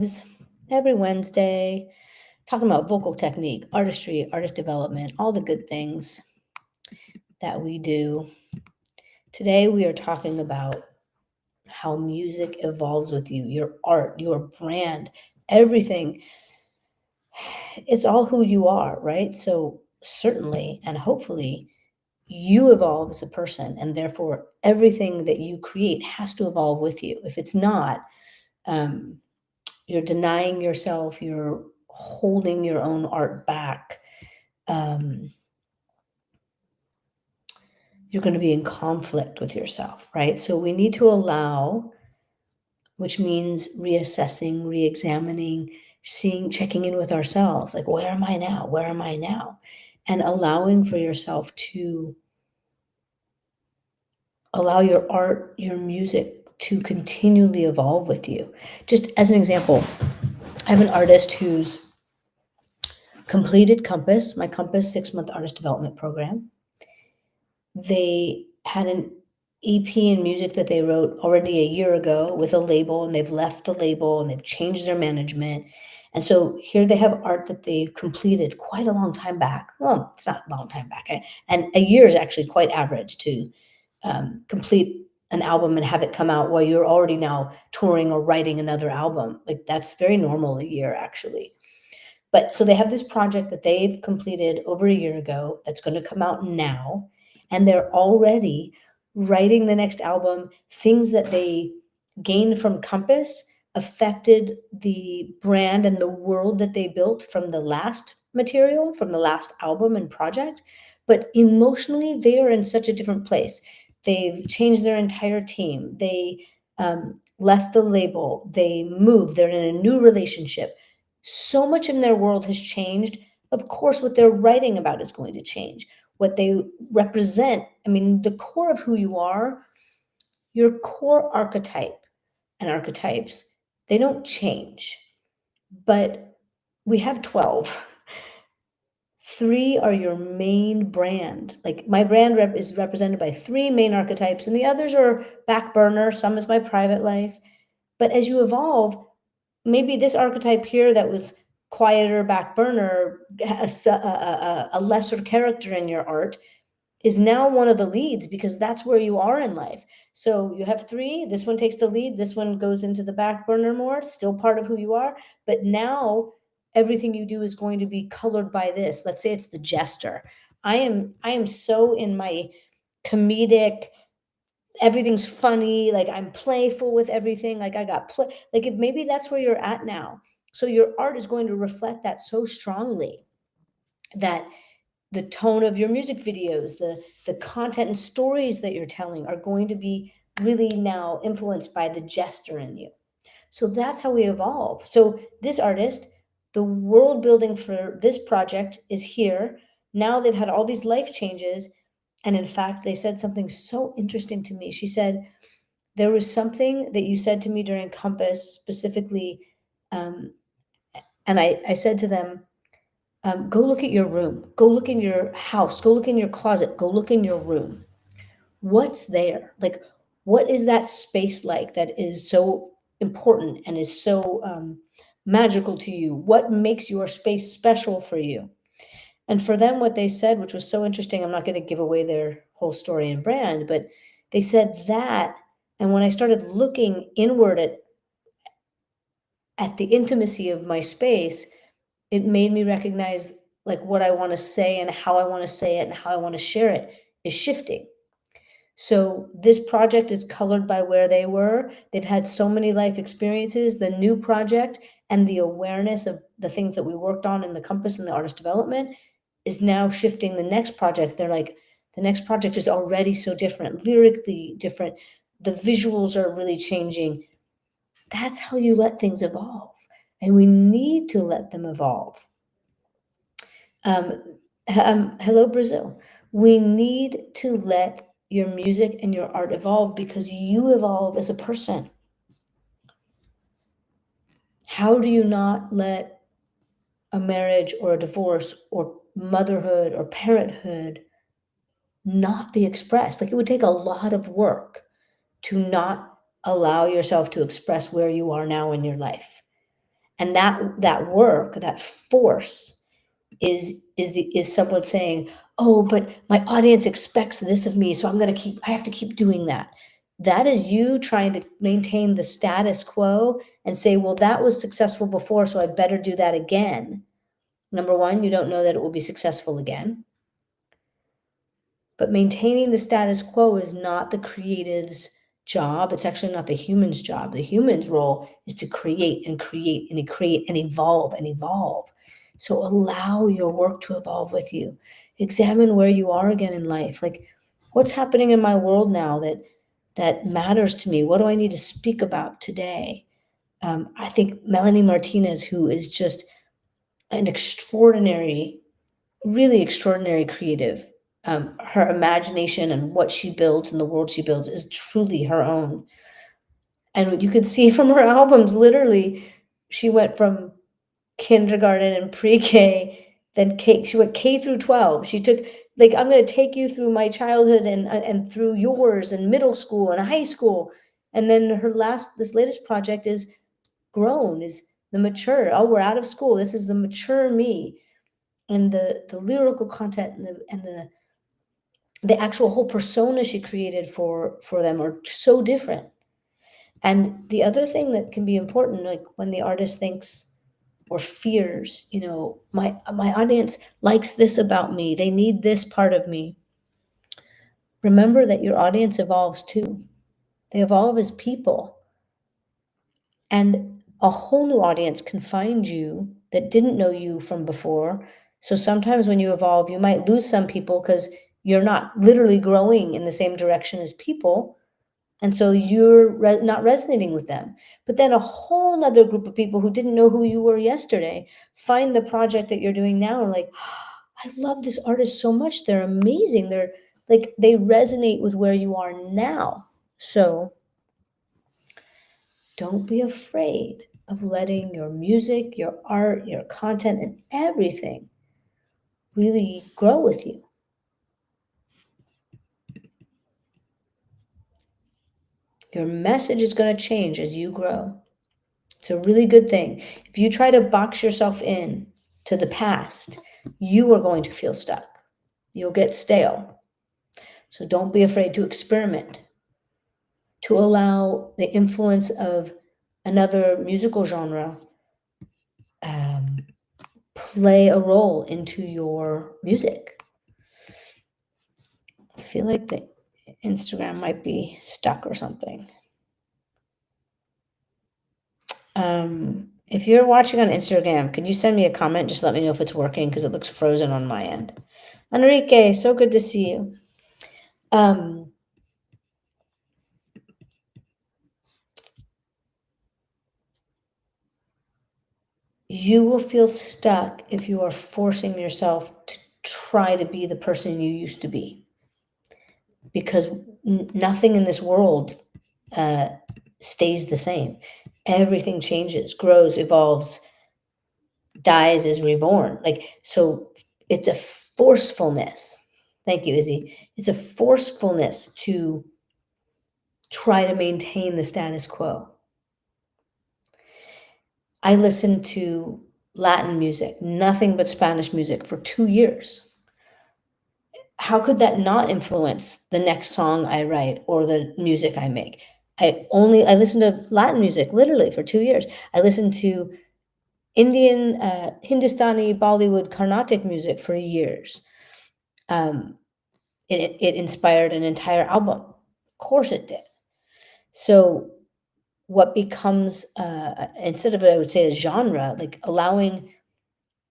Lives every Wednesday, talking about vocal technique, artistry, artist development, all the good things that we do. Today, we are talking about how music evolves with you, your art, your brand, everything. It's all who you are, right? So, certainly and hopefully, you evolve as a person, and therefore, everything that you create has to evolve with you. If it's not, um, you're denying yourself, you're holding your own art back. um, you're going to be in conflict with yourself, right? So we need to allow, which means reassessing, re-examining, seeing, checking in with ourselves, like, where am I now? Where am I now? And allowing for yourself to allow your art, your music to continually evolve with you. Just as an example, I have an artist who's completed Compass, my Compass 6-month artist development program. They had an EP and music that they wrote already a year ago with a label, and they've left the label and they've changed their management. And so here they have art that they completed quite a long time back. Well, it's not a long time back. And a year is actually quite average to complete an album and have it come out while you're already now touring or writing another album. Like, that's very normal, a year actually. But so they have this project that they've completed over a year ago that's going to come out now, and they're already writing the next album. Things that they gained from Compass affected the brand and the world that they built from the last material, from the last album and project. But emotionally, they are in such a different place. They've changed their entire team. They left the label. They moved. They're in a new relationship. So much in their world has changed. Of course, what they're writing about is going to change. What they represent, I mean, the core of who you are, your core archetype and archetypes, they don't change. But we have 12. Three are your main brand. Like, my brand is represented by three main archetypes, and the others are back burner. Some is my private life. But as you evolve, maybe this archetype here that was quieter, back burner, a lesser character in your art, is now one of the leads because that's where you are in life. So you have three. This one takes the lead. This one goes into the back burner more, still part of who you are. But now everything you do is going to be colored by this. Let's say it's the jester. I am so in my comedic, everything's funny, like, I'm playful with everything, like, I got play, like, if maybe that's where you're at now. So your art is going to reflect that so strongly that the tone of your music videos, the content and stories that you're telling are going to be really now influenced by the jester in you. So that's how we evolve. So this artist, the world building for this project is here. Now they've had all these life changes. And in fact, they said something so interesting to me. She said, there was something that you said to me during Compass specifically. Um, and I said to them, go look at your room, go look in your house, go look in your closet, go look in your room. What's there? Like, what is that space like that is so important and is so magical to you? What makes your space special for you? And for them, what they said, which was so interesting, I'm not going to give away their whole story and brand, but they said that. And when I started looking inward at the intimacy of my space, it made me recognize, like, what I want to say and how I want to say it and how I want to share it is shifting. So this project is colored by where they were. They've had so many life experiences. The new project and the awareness of the things that we worked on in the Compass and the artist development is now shifting the next project. They're like, the next project is already so different, lyrically different. The visuals are really changing. That's how you let things evolve. And we need to let them evolve. Um, hello, Brazil. We need to let your music and your art evolve because you evolve as a person. How do you not let a marriage or a divorce or motherhood or parenthood not be expressed? Like, it would take a lot of work to not allow yourself to express where you are now in your life. And that work, that force is someone saying, "Oh, but my audience expects this of me, so I have to keep doing that." That is you trying to maintain the status quo and say, "Well, that was successful before, so I better do that again." Number 1, you don't know that it will be successful again. But maintaining the status quo is not the creative's job. It's actually not the human's job. The human's role is to create and create and create and evolve and evolve. So allow your work to evolve with you. Examine where you are again in life. Like, what's happening in my world now that matters to me? What do I need to speak about today? I think Melanie Martinez, who is just an extraordinary, really extraordinary creative. Her imagination and what she builds and the world she builds is truly her own. And you could see from her albums, literally, she went from kindergarten and pre-K, then she went K through 12. She took, like, I'm going to take you through my childhood and through yours and middle school and high school. And then this latest project is grown, is the mature. Oh, we're out of school. This is the mature me. And the lyrical content and the actual whole persona she created for them are so different. And the other thing that can be important, like when the artist thinks or fears, my audience likes this about me, they need this part of me. Remember that your audience evolves too. They evolve as people. And a whole new audience can find you that didn't know you from before. So sometimes when you evolve, you might lose some people because you're not literally growing in the same direction as people. And so you're not resonating with them. But then a whole nother group of people who didn't know who you were yesterday find the project that you're doing now and like, I love this artist so much. They're amazing. They're like, they resonate with where you are now. So don't be afraid of letting your music, your art, your content, and everything really grow with you. Your message is going to change as you grow. It's a really good thing. If you try to box yourself in to the past, you are going to feel stuck. You'll get stale. So don't be afraid to experiment, to allow the influence of another musical genre play a role into your music. I feel like the Instagram might be stuck or something. If you're watching on Instagram, could you send me a comment? Just let me know if it's working because it looks frozen on my end. Enrique, so good to see you. You will feel stuck if you are forcing yourself to try to be the person you used to be. Because nothing in this world stays the same. Everything changes, grows, evolves, dies, is reborn. So it's a forcefulness. Thank you, Izzy. It's a forcefulness to try to maintain the status quo. I listened to Latin music, nothing but Spanish music for 2 years. How could that not influence the next song I write or the music I make? I listened to Latin music literally for 2 years. I listened to Indian, Hindustani, Bollywood, Carnatic music for years. It inspired an entire album. Of course it did. So what becomes, instead of, I would say, a genre, like allowing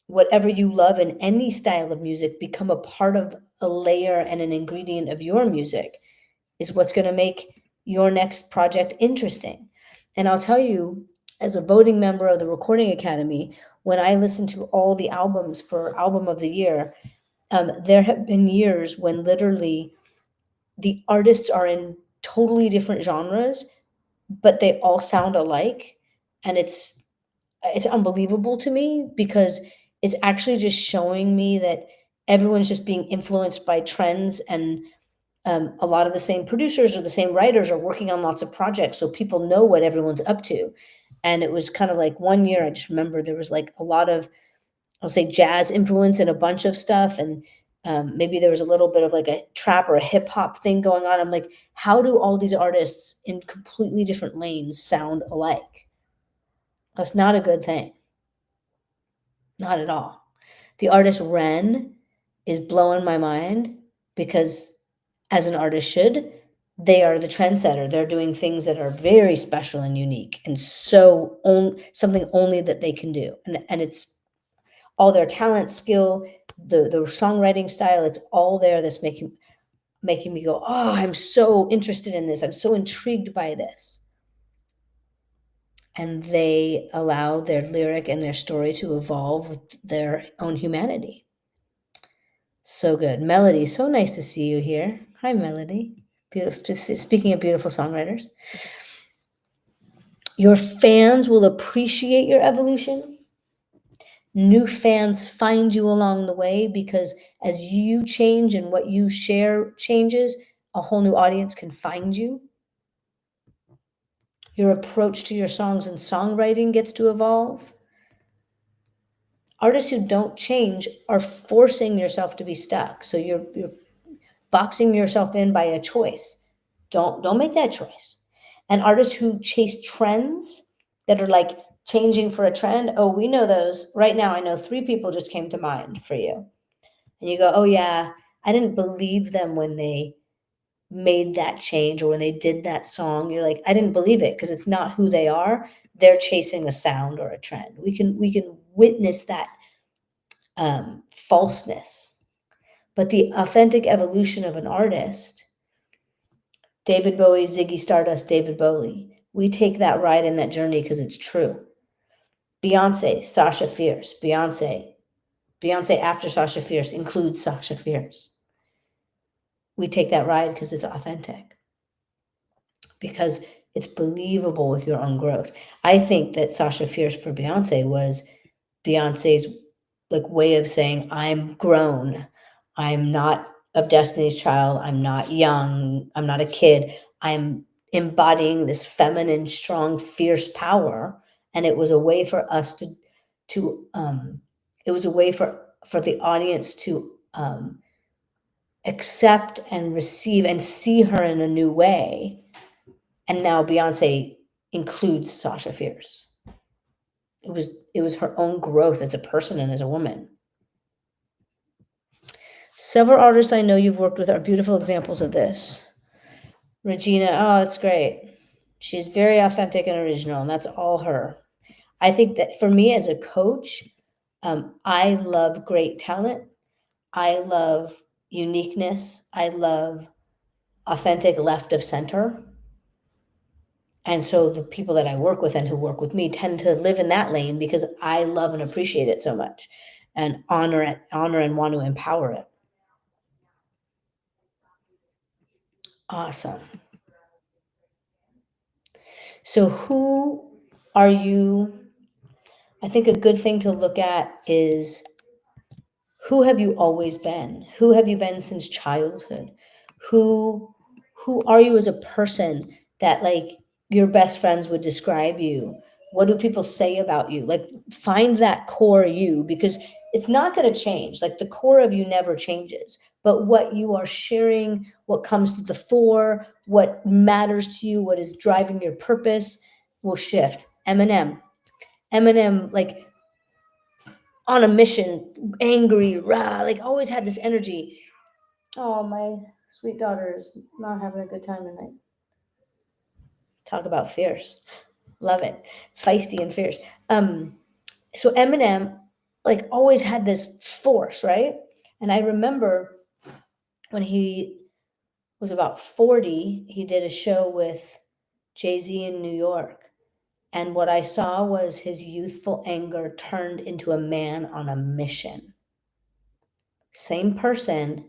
whatever you love in any style of music become a part of a layer and an ingredient of your music is what's going to make your next project interesting. And I'll tell you, as a voting member of the Recording Academy, when I listen to all the albums for Album of the Year, there have been years when literally the artists are in totally different genres, but they all sound alike. And it's unbelievable to me because it's actually just showing me that everyone's just being influenced by trends, and a lot of the same producers or the same writers are working on lots of projects, so people know what everyone's up to. And it was kind of like one year, I just remember there was like a lot of, I'll say jazz influence in a bunch of stuff. And maybe there was a little bit of like a trap or a hip hop thing going on. I'm like, how do all these artists in completely different lanes sound alike? That's not a good thing. Not at all. The artist Ren is blowing my mind because, as an artist should, they are the trendsetter. They're doing things that are very special and unique, and something only that they can do. And it's all their talent, skill, the songwriting style. It's all there. That's making me go, oh, I'm so interested in this. I'm so intrigued by this. And they allow their lyric and their story to evolve with their own humanity. So good. Melody, so nice to see you here. Hi, Melody. Beautiful. Speaking of beautiful songwriters, your fans will appreciate your evolution. New fans find you along the way because as you change and what you share changes, a whole new audience can find you. Your approach to your songs and songwriting gets to evolve. Artists who don't change are forcing yourself to be stuck. So you're boxing yourself in by a choice. Don't make that choice. And artists who chase trends that are like changing for a trend, oh, we know those. Right now, I know 3 people just came to mind for you. And you go, oh yeah, I didn't believe them when they made that change or when they did that song. You're like, I didn't believe it because it's not who they are. They're chasing a sound or a trend. We can witness that falseness. But the authentic evolution of an artist, David Bowie, Ziggy Stardust, David Bowie, we take that ride in that journey because it's true. Beyonce, Sasha Fierce, Beyonce after Sasha Fierce includes Sasha Fierce. We take that ride because it's authentic, because it's believable with your own growth. I think that Sasha Fierce for Beyonce was Beyonce's like way of saying, I'm grown. I'm not of Destiny's Child. I'm not young. I'm not a kid. I'm embodying this feminine, strong, fierce power. And it was a way for us it was a way for the audience to accept and receive and see her in a new way. And now Beyonce includes Sasha Fierce. It was her own growth as a person and as a woman. Several artists I know you've worked with are beautiful examples of this. Regina, oh, that's great. She's very authentic and original, and that's all her. I think that for me as a coach, I love great talent. I love uniqueness. I love authentic left of center. And so the people that I work with and who work with me tend to live in that lane because I love and appreciate it so much and honor it, and want to empower it. Awesome. So who are you? I think a good thing to look at is, who have you always been? Who have you been since childhood? Who who are you as a person that like your best friends would describe you? What do people say about you? Like find that core you, because it's not going to change. Like the core of you never changes, but what you are sharing, what comes to the fore, what matters to you, what is driving your purpose will shift. Eminem, like on a mission, angry, rah, like always had this energy. Oh, my sweet daughter is not having a good time tonight. Talk about fierce. Love it. Feisty and fierce. So Eminem, like, always had this force, right? And I remember when he was about 40, he did a show with Jay-Z in New York. And what I saw was his youthful anger turned into a man on a mission. Same person,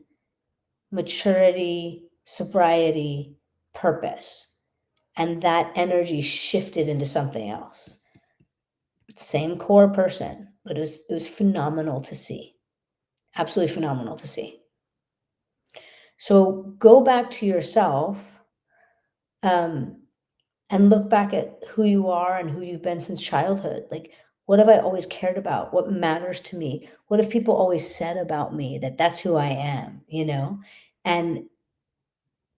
maturity, sobriety, purpose. And that energy shifted into something else. Same core person, but it was phenomenal to see. Absolutely phenomenal to see. So go back to yourself, and look back at who you are and who you've been since childhood. Like, what have I always cared about? What matters to me? What have people always said about me that that's who I am, you know? And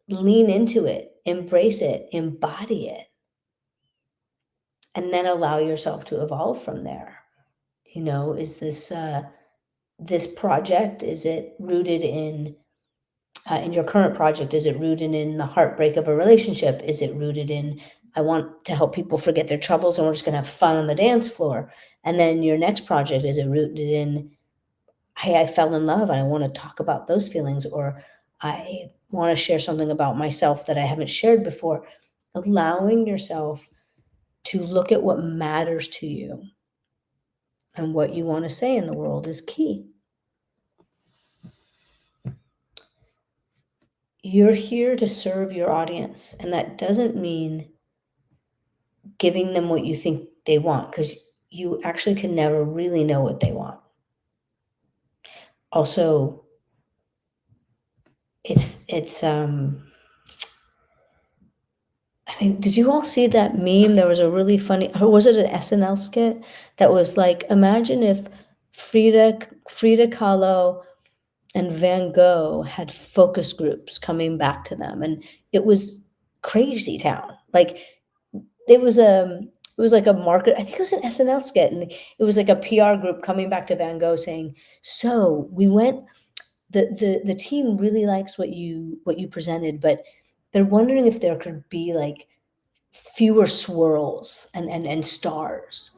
lean into it, embrace it, embody it, and then allow yourself to evolve from there. You know, is this project, is it rooted in your current project, is it rooted in the heartbreak of a relationship? Is it rooted in, I want to help people forget their troubles and we're just going to have fun on the dance floor? And then your next project, is it rooted in, hey, I fell in love and I want to talk about those feelings, or I want to share something about myself that I haven't shared before? Allowing yourself to look at what matters to you and what you want to say in the world is key. You're here to serve your audience, and that doesn't mean giving them what you think they want, because you actually can never really know what they want. Also, it's I mean, did you all see that meme? There was a really funny, or was it an SNL skit that was like, imagine if Frida Kahlo and Van Gogh had focus groups coming back to them, and it was crazy town. Like, it was like a market, I think it was an SNL skit, and it was like a PR group coming back to Van Gogh saying, "So we went, the team really likes what you presented, but they're wondering if there could be like fewer swirls and stars."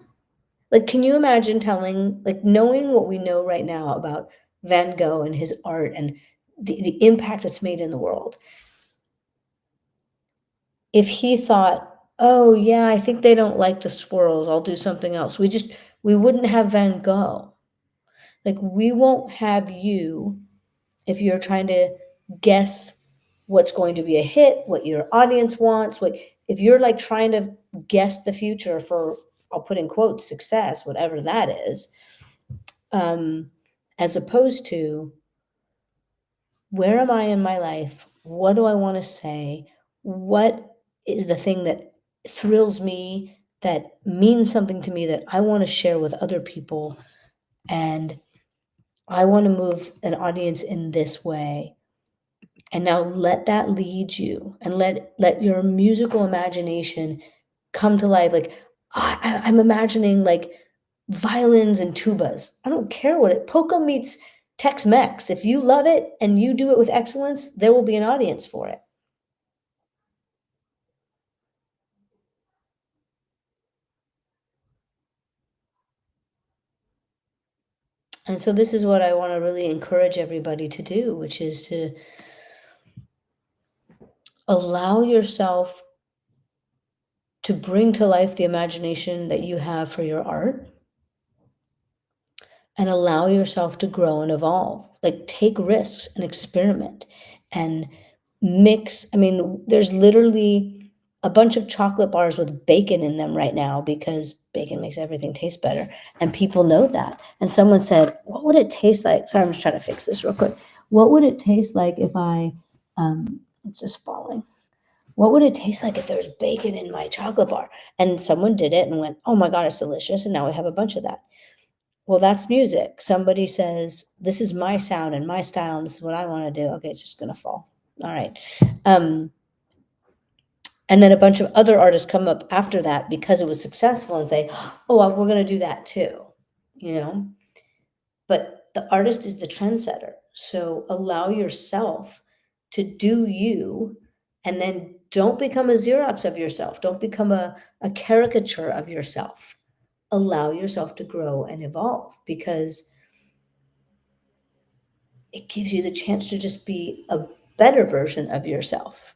Like, can you imagine telling, like, knowing what we know right now about Van Gogh and his art and the impact it's made in the world? If he thought, "Oh, yeah, I think they don't like the swirls, I'll do something else." We wouldn't have Van Gogh. Like, we won't have you if you're trying to guess what's going to be a hit, what your audience wants, what if you're, like, trying to guess the future for, I'll put in quotes, "success," whatever that is, um, as opposed to, where am I in my life? What do I wanna say? What is the thing that thrills me, that means something to me, that I wanna share with other people, and I wanna move an audience in this way. And now let that lead you, and let your musical imagination come to life. Like, I'm imagining, like, violins and tubas. I don't care what it polka meets Tex-Mex. If you love it and you do it with excellence, there will be an audience for it. And so this is what I wanna really encourage everybody to do, which is to allow yourself to bring to life the imagination that you have for your art, and allow yourself to grow and evolve. Like, take risks and experiment and mix. I mean, there's literally a bunch of chocolate bars with bacon in them right now because bacon makes everything taste better. And people know that. And someone said, "What would it taste like?" Sorry, I'm just trying to fix this real quick. What would it taste like if it's just falling. What would it taste like if there was bacon in my chocolate bar? And someone did it and went, "Oh my God, it's delicious." And now we have a bunch of that. Well, that's music. Somebody says, "This is my sound and my style, and this is what I wanna do." Okay, it's just gonna fall. Alright. Um, and then a bunch of other artists come up after that because it was successful and say, "Oh, well, we're gonna do that too," you know? But the artist is the trendsetter, so allow yourself to do you, and then don't become a Xerox of yourself, don't become a caricature of yourself. Allow yourself to grow and evolve, because it gives you the chance to just be a better version of yourself,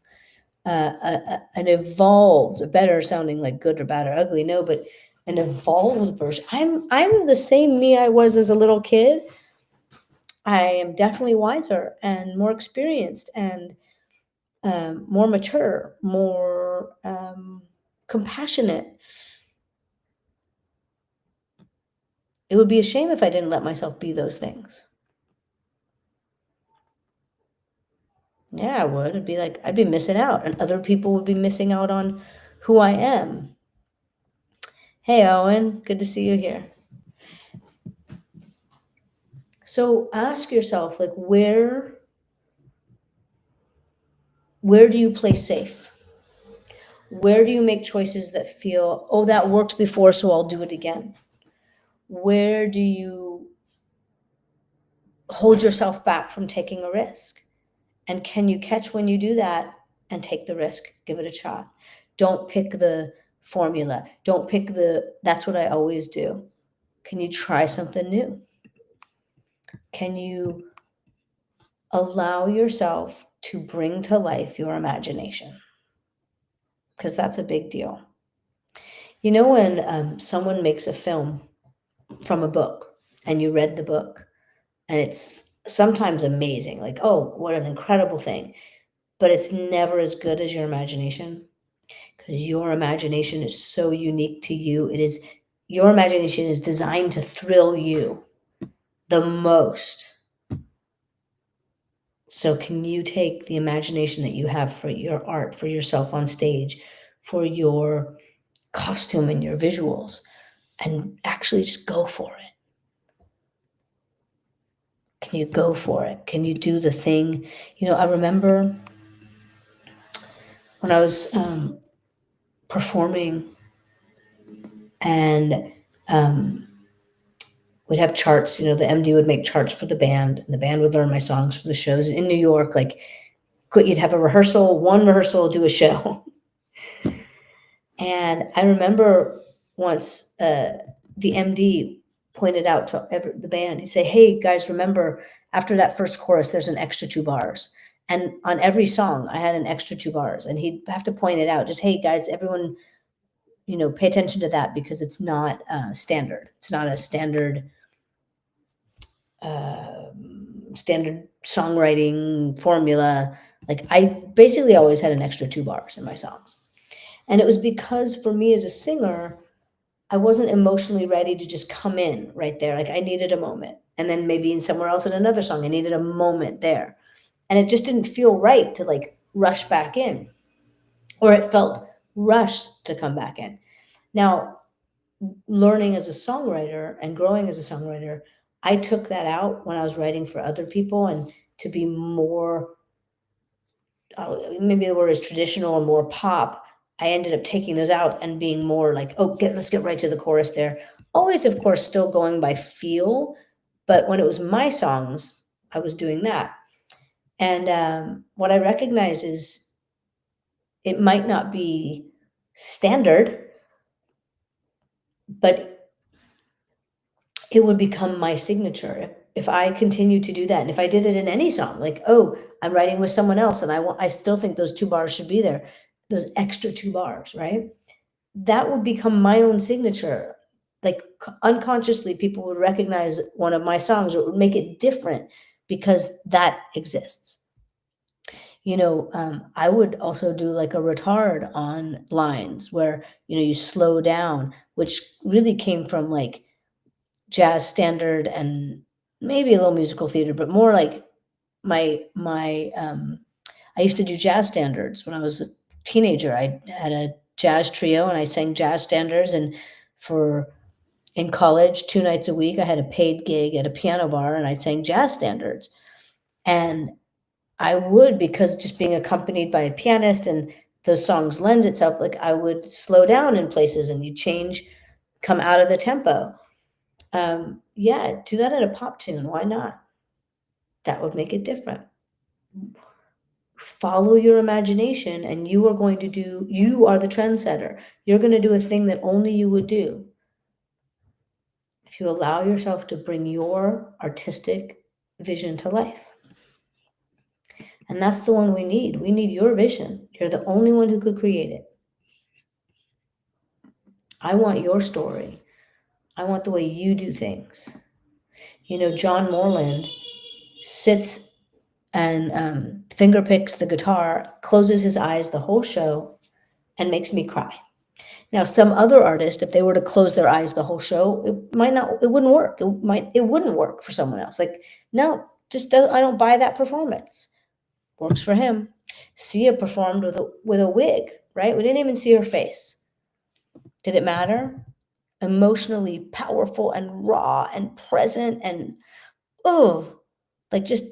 an evolved, a better sounding like good or bad or ugly, no, but an evolved version. I'm the same me I was as a little kid. I am definitely wiser and more experienced and more mature, more compassionate. It would be a shame if I didn't let myself be those things. Yeah, I would. It'd be like I'd be missing out, and other people would be missing out on who I am. Hey, Owen, good to see you here. So ask yourself, like, where do you play safe? Where do you make choices that feel, oh, that worked before, so I'll do it again? Where do you hold yourself back from taking a risk? And can you catch when you do that and take the risk? Give it a shot. Don't pick the formula. Don't pick that's what I always do. Can you try something new? Can you allow yourself to bring to life your imagination? Because that's a big deal. You know, when someone makes a film from a book and you read the book and it's sometimes amazing, like, oh, what an incredible thing, but it's never as good as your imagination because your imagination is so unique to you. Your imagination is designed to thrill you the most. So can you take the imagination that you have for your art, for yourself on stage, for your costume and your visuals, and actually just go for it? Can you go for it? Can you do the thing? I remember when I was performing and we'd have charts, the MD would make charts for the band and the band would learn my songs for the shows in New York. Like, you'd have one rehearsal, do a show. And I remember once the MD pointed out to the band, he'd say, hey, guys, remember, after that first chorus, there's an extra 2 bars. And on every song, I had an extra 2 bars. And he'd have to point it out, just, hey, guys, everyone, pay attention to that because it's not standard. It's not a standard songwriting formula. Like, I basically always had an extra 2 bars in my songs. And it was because for me as a singer, I wasn't emotionally ready to just come in right there. Like, I needed a moment. And then maybe in somewhere else in another song, I needed a moment there. And it just didn't feel right to like rush back in, or it felt rushed to come back in. Now, learning as a songwriter and growing as a songwriter, I took that out when I was writing for other people, and to be more, maybe the word is traditional or more pop, I ended up taking those out and being more like, oh, let's get right to the chorus there. Always, of course, still going by feel, but when it was my songs, I was doing that. And what I recognize is it might not be standard, but it would become my signature if I continue to do that. And if I did it in any song, like, oh, I'm writing with someone else and I still think those 2 bars should be there, those extra 2 bars, right? That would become my own signature. Like, unconsciously, people would recognize one of my songs, or it would make it different because that exists. I would also do like a retard on lines where, you slow down, which really came from like jazz standard and maybe a little musical theater, but more like I used to do jazz standards when I was a teenager. I had a jazz trio and I sang jazz standards, and in college, 2 nights a week, I had a paid gig at a piano bar and I sang jazz standards. And I would, because just being accompanied by a pianist and those songs lend itself, like, I would slow down in places and you come out of the tempo. Yeah, do that in a pop tune. Why not? That would make it different. Follow your imagination and you are the trendsetter. You're going to do a thing that only you would do. If you allow yourself to bring your artistic vision to life. And that's the one we need. We need your vision. You're the only one who could create it. I want your story. I want the way you do things. John Morland sits and finger picks the guitar, closes his eyes the whole show, and makes me cry. Now, some other artist, if they were to close their eyes the whole show, it wouldn't work. It wouldn't work for someone else. Like, no, I don't buy that performance. Works for him. Sia performed with a wig, right? We didn't even see her face. Did it matter? Emotionally powerful and raw and present and oh, like just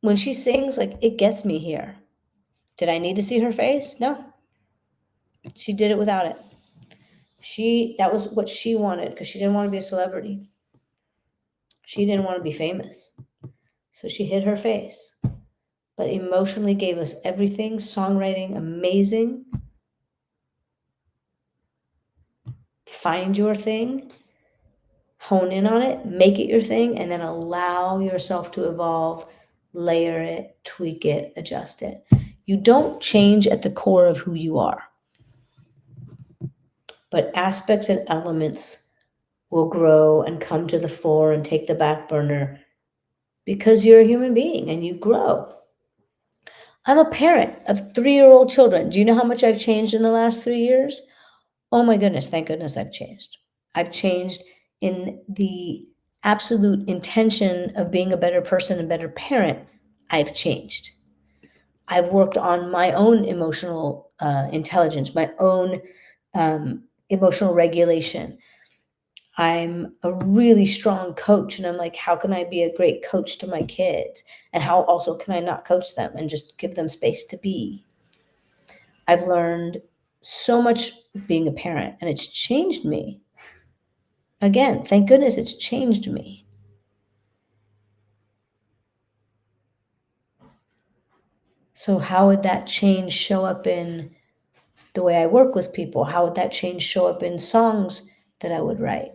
when she sings, like it gets me here. Did I need to see her face? No. She did it without it. That was what she wanted because she didn't want to be a celebrity. She didn't want to be famous. So she hid her face, but emotionally gave us everything. Songwriting, amazing. Find your thing, hone in on it, make it your thing, and then allow yourself to evolve, layer it, tweak it, adjust it. You don't change at the core of who you are, but aspects and elements will grow and come to the fore and take the back burner because you're a human being and you grow. I'm a parent of 3-year-old children. Do you know how much I've changed in the last 3 years? Oh my goodness, thank goodness I've changed. I've changed in the absolute intention of being a better person, a better parent. I've changed. I've worked on my own emotional intelligence, my own emotional regulation. I'm a really strong coach, and I'm like, how can I be a great coach to my kids? And how also can I not coach them and just give them space to be? I've learned so much being a parent, and it's changed me. Again, thank goodness it's changed me. So how would that change show up in the way I work with people? How would that change show up in songs that I would write?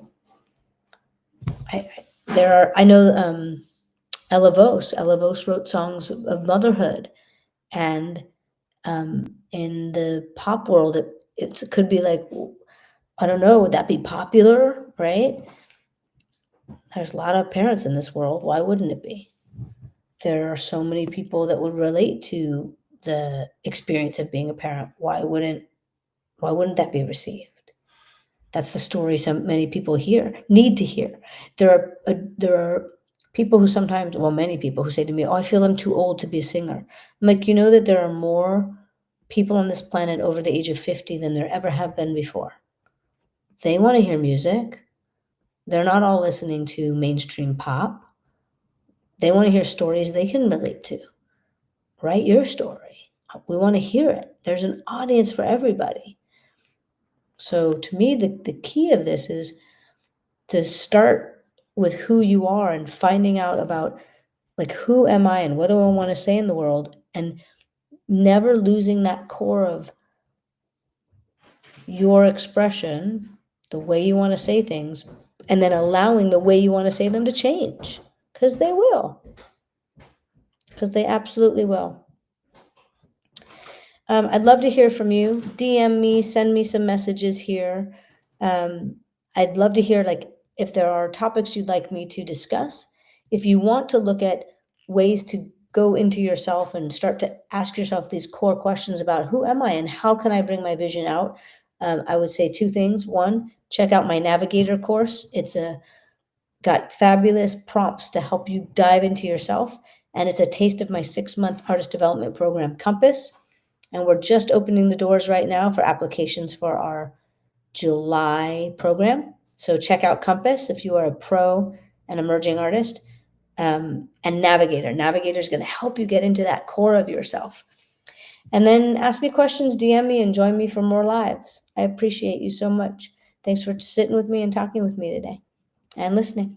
I know Ella Vos wrote songs of motherhood, and in the pop world, it could be like, I don't know, would that be popular, right? There's a lot of parents in this world. Why wouldn't it be? There are so many people that would relate to the experience of being a parent. Why wouldn't that be received? That's the story so many people need to hear. There are people who sometimes, well, many people who say to me, "Oh, I feel I'm too old to be a singer." I'm like, you know that there are more people on this planet over the age of 50 than there ever have been before. They want to hear music. They're not all listening to mainstream pop. They want to hear stories they can relate to. Write your story. We want to hear it. There's an audience for everybody. So to me, the key of this is to start with who you are and finding out about like, who am I and what do I want to say in the world, and never losing that core of your expression, the way you want to say things, and then allowing the way you want to say them to change, because they will, because they absolutely will. I'd love to hear from you. DM me, send me some messages here. I'd love to hear like if there are topics you'd like me to discuss. If you want to look at ways to go into yourself and start to ask yourself these core questions about who am I and how can I bring my vision out, I would say 2 things. One, check out my Navigator course. It's got fabulous prompts to help you dive into yourself, and it's a taste of my 6-month artist development program, Compass. And we're just opening the doors right now for applications for our July program. So check out Compass if you are a pro and emerging artist. And Navigator. Navigator is going to help you get into that core of yourself. And then ask me questions, DM me, and join me for more lives. I appreciate you so much. Thanks for sitting with me and talking with me today and listening.